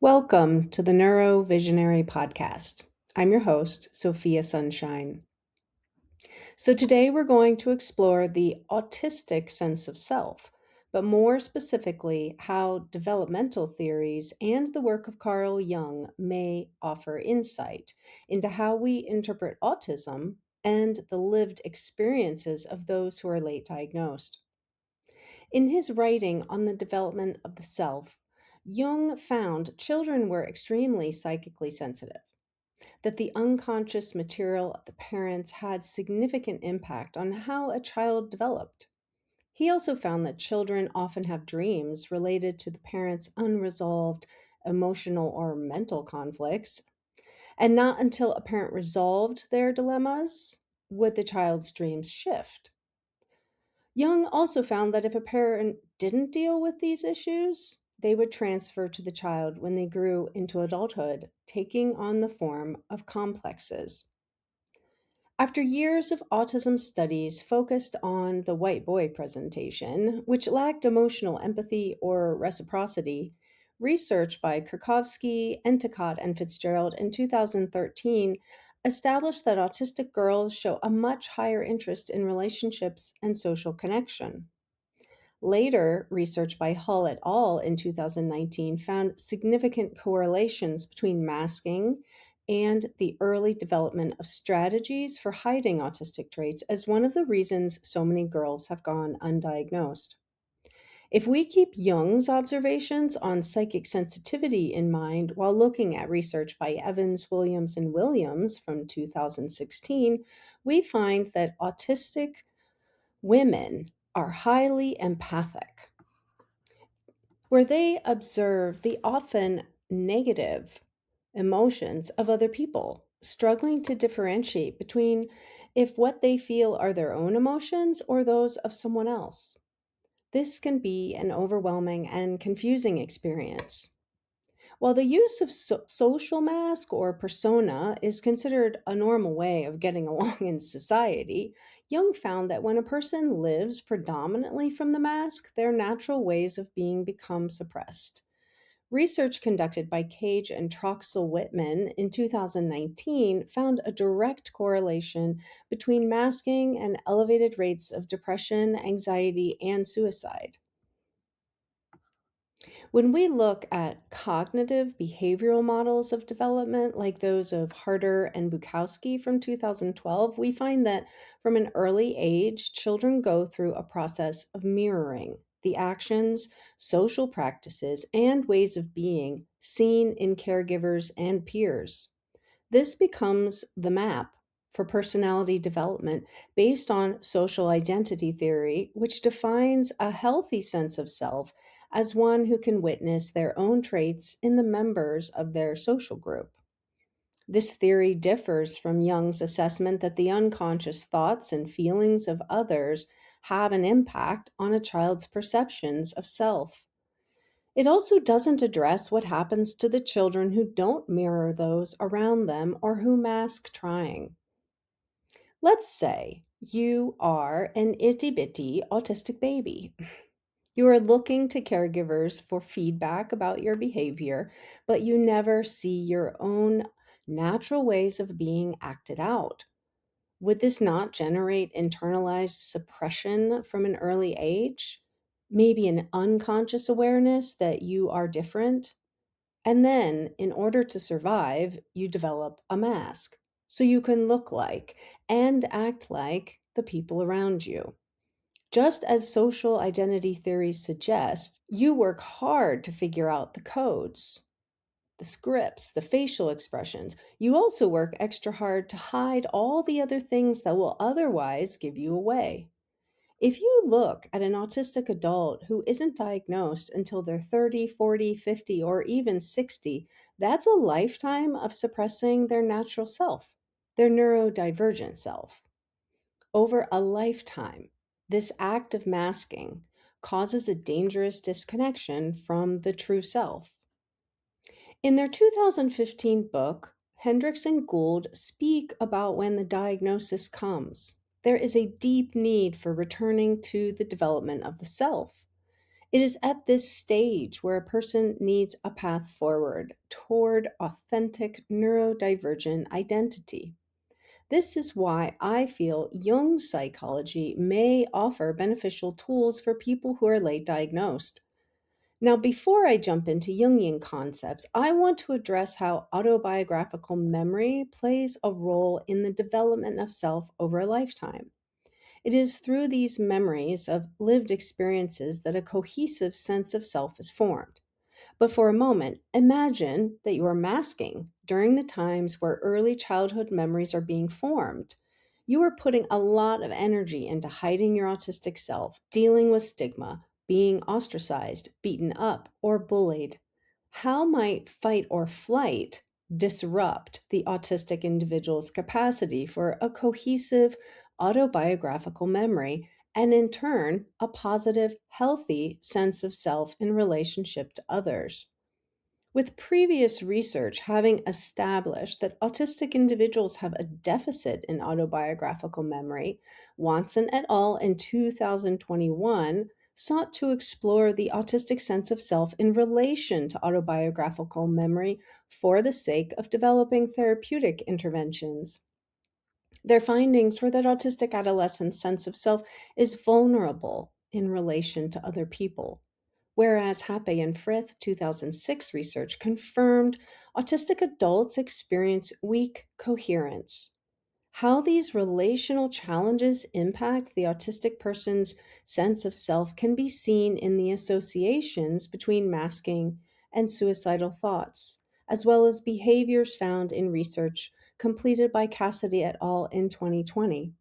Welcome to the Neuro Visionary Podcast. I'm your host, Sophia Sunshine. So, today we're going to explore the autistic sense of self, but more specifically, how developmental theories and the work of Carl Jung may offer insight into how we interpret autism and the lived experiences of those who are late diagnosed. In his writing on the development of the self, Jung found children were extremely psychically sensitive, that the unconscious material of the parents had significant impact on how a child developed. He also found that children often have dreams related to the parents' unresolved emotional or mental conflicts, and not until a parent resolved their dilemmas would the child's dreams shift. Young also found that if a parent didn't deal with these issues, they would transfer to the child when they grew into adulthood, taking on the form of complexes. After years of autism studies focused on the white boy presentation, which lacked emotional empathy or reciprocity, research by Kurkovsky, Endicott, and Fitzgerald in 2013 established that autistic girls show a much higher interest in relationships and social connection. Later, research by Hull et al. In 2019 found significant correlations between masking and the early development of strategies for hiding autistic traits as one of the reasons so many girls have gone undiagnosed. If we keep Jung's observations on psychic sensitivity in mind while looking at research by Evans, Williams, and Williams from 2016, we find that autistic women are highly empathic, where they observe the often negative emotions of other people, struggling to differentiate between if what they feel are their own emotions or those of someone else. This can be an overwhelming and confusing experience. While the use of social mask or persona is considered a normal way of getting along in society, Jung found that when a person lives predominantly from the mask, their natural ways of being become suppressed. Research conducted by Cage and Troxel Whitman in 2019 found a direct correlation between masking and elevated rates of depression, anxiety, and suicide. When we look at cognitive behavioral models of development, like those of Harder and Bukowski from 2012, we find that from an early age, children go through a process of mirroring the actions, social practices, and ways of being seen in caregivers and peers. This becomes the map for personality development based on social identity theory, which defines a healthy sense of self as one who can witness their own traits in the members of their social group. This theory differs from Jung's assessment that the unconscious thoughts and feelings of others have an impact on a child's perceptions of self. It also doesn't address what happens to the children who don't mirror those around them or who mask trying. Let's say you are an itty bitty autistic baby. You are looking to caregivers for feedback about your behavior, but you never see your own natural ways of being acted out. Would this not generate internalized suppression from an early age? Maybe an unconscious awareness that you are different? And then, in order to survive, you develop a mask so you can look like and act like the people around you. Just as social identity theories suggest, you work hard to figure out the codes, the scripts, the facial expressions. You also work extra hard to hide all the other things that will otherwise give you away. If you look at an autistic adult who isn't diagnosed until they're 30, 40, 50, or even 60, that's a lifetime of suppressing their natural self, their neurodivergent self. Over a lifetime, this act of masking causes a dangerous disconnection from the true self. In their 2015 book, Hendricks and Gould speak about when the diagnosis comes. There is a deep need for returning to the development of the self. It is at this stage where a person needs a path forward toward authentic neurodivergent identity. This is why I feel Jung's psychology may offer beneficial tools for people who are late diagnosed. Now, before I jump into Jungian concepts, I want to address how autobiographical memory plays a role in the development of self over a lifetime. It is through these memories of lived experiences that a cohesive sense of self is formed. But for a moment, imagine that you are masking during the times where early childhood memories are being formed. You are putting a lot of energy into hiding your autistic self, dealing with stigma, being ostracized, beaten up, or bullied. How might fight or flight disrupt the autistic individual's capacity for a cohesive autobiographical memory and in turn, a positive, healthy sense of self in relationship to others? With previous research having established that autistic individuals have a deficit in autobiographical memory, Watson et al. In 2021 sought to explore the autistic sense of self in relation to autobiographical memory for the sake of developing therapeutic interventions. Their findings were that autistic adolescents' sense of self is vulnerable in relation to other people, whereas Happe and Frith 2006 research confirmed autistic adults experience weak coherence. How these relational challenges impact the autistic person's sense of self can be seen in the associations between masking and suicidal thoughts, as well as behaviors found in research completed by Cassidy et al. In 2020.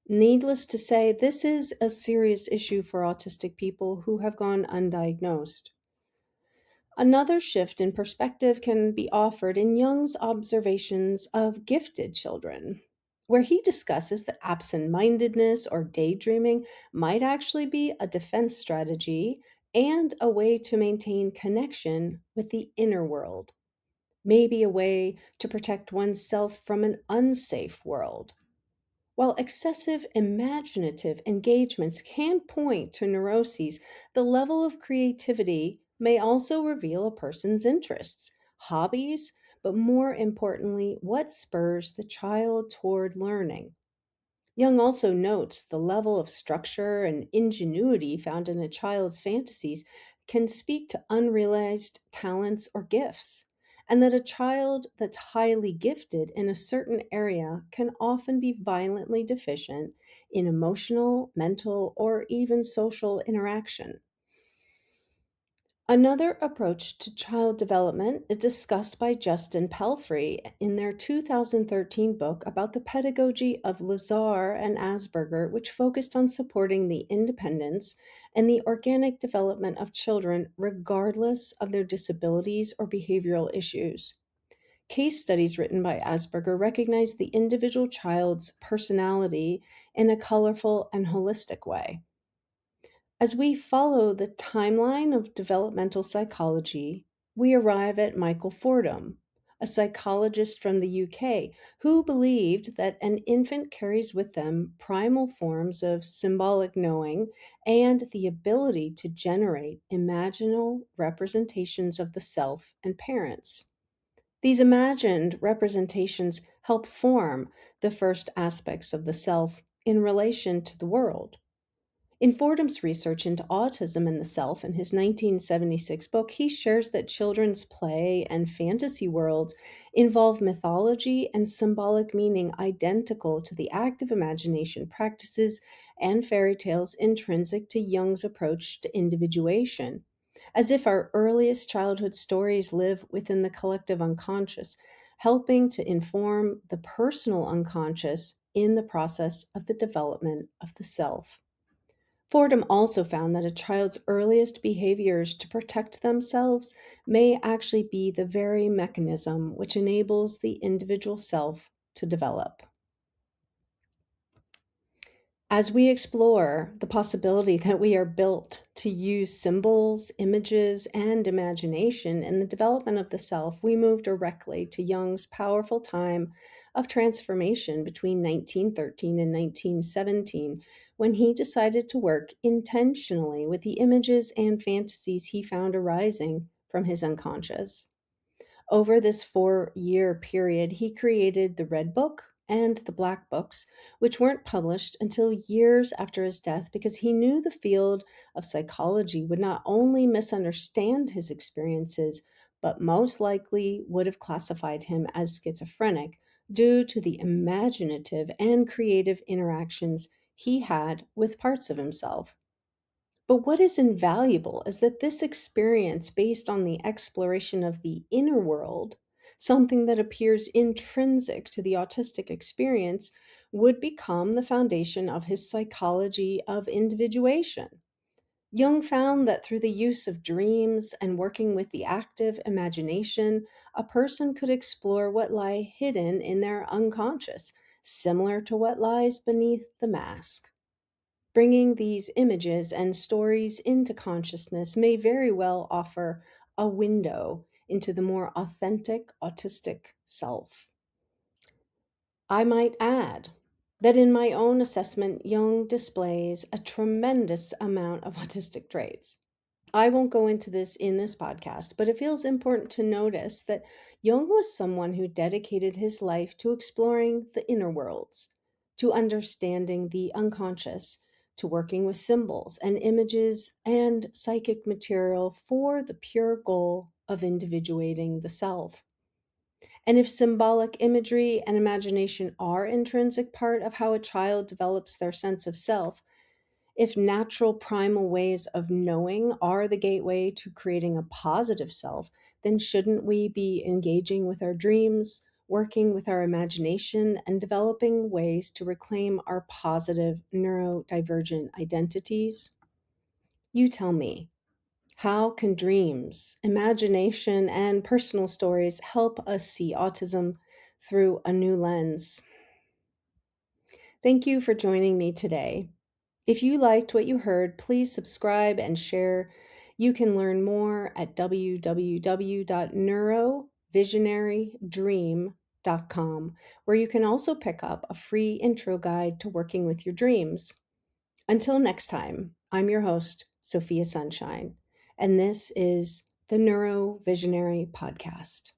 Needless to say, this is a serious issue for autistic people who have gone undiagnosed. Another shift in perspective can be offered in Jung's observations of gifted children, where he discusses that absent mindedness or daydreaming might actually be a defense strategy and a way to maintain connection with the inner world, maybe a way to protect oneself from an unsafe world. While excessive imaginative engagements can point to neuroses, the level of creativity may also reveal a person's interests, hobbies, but more importantly, what spurs the child toward learning. Young also notes the level of structure and ingenuity found in a child's fantasies can speak to unrealized talents or gifts, and that a child that's highly gifted in a certain area can often be violently deficient in emotional, mental, or even social interaction. Another approach to child development is discussed by Justin Pelfrey in their 2013 book about the pedagogy of Lazar and Asperger, which focused on supporting the independence and the organic development of children regardless of their disabilities or behavioral issues. Case studies written by Asperger recognize the individual child's personality in a colorful and holistic way. As we follow the timeline of developmental psychology, we arrive at Michael Fordham, a psychologist from the UK who believed that an infant carries with them primal forms of symbolic knowing and the ability to generate imaginal representations of the self and parents. These imagined representations help form the first aspects of the self in relation to the world. In Fordham's research into autism and the self in his 1976 book, he shares that children's play and fantasy worlds involve mythology and symbolic meaning identical to the active imagination practices and fairy tales intrinsic to Jung's approach to individuation, as if our earliest childhood stories live within the collective unconscious, helping to inform the personal unconscious in the process of the development of the self. Fordham also found that a child's earliest behaviors to protect themselves may actually be the very mechanism which enables the individual self to develop. As we explore the possibility that we are built to use symbols, images, and imagination in the development of the self, we move directly to Jung's powerful time of transformation between 1913 and 1917 when he decided to work intentionally with the images and fantasies he found arising from his unconscious. Over this 4-year period, he created the Red Book and the Black Books, which weren't published until years after his death because he knew the field of psychology would not only misunderstand his experiences, but most likely would have classified him as schizophrenic due to the imaginative and creative interactions he had with parts of himself. But what is invaluable is that this experience, based on the exploration of the inner world, something that appears intrinsic to the autistic experience, would become the foundation of his psychology of individuation. Jung found that through the use of dreams and working with the active imagination, a person could explore what lie hidden in their unconscious, similar to what lies beneath the mask. Bringing these images and stories into consciousness may very well offer a window into the more authentic autistic self. I might add that in my own assessment, Jung displays a tremendous amount of autistic traits. I won't go into this in this podcast, but it feels important to notice that Jung was someone who dedicated his life to exploring the inner worlds, to understanding the unconscious, to working with symbols and images and psychic material for the pure goal of individuating the self. And if symbolic imagery and imagination are intrinsic part of how a child develops their sense of self, if natural primal ways of knowing are the gateway to creating a positive self, then shouldn't we be engaging with our dreams, working with our imagination, and developing ways to reclaim our positive neurodivergent identities? You tell me, how can dreams, imagination, and personal stories help us see autism through a new lens? Thank you for joining me today. If you liked what you heard, please subscribe and share. You can learn more at www.neurovisionarydream.com, where you can also pick up a free intro guide to working with your dreams. Until next time, I'm your host, Sophia Sunshine, and this is the Neurovisionary Podcast.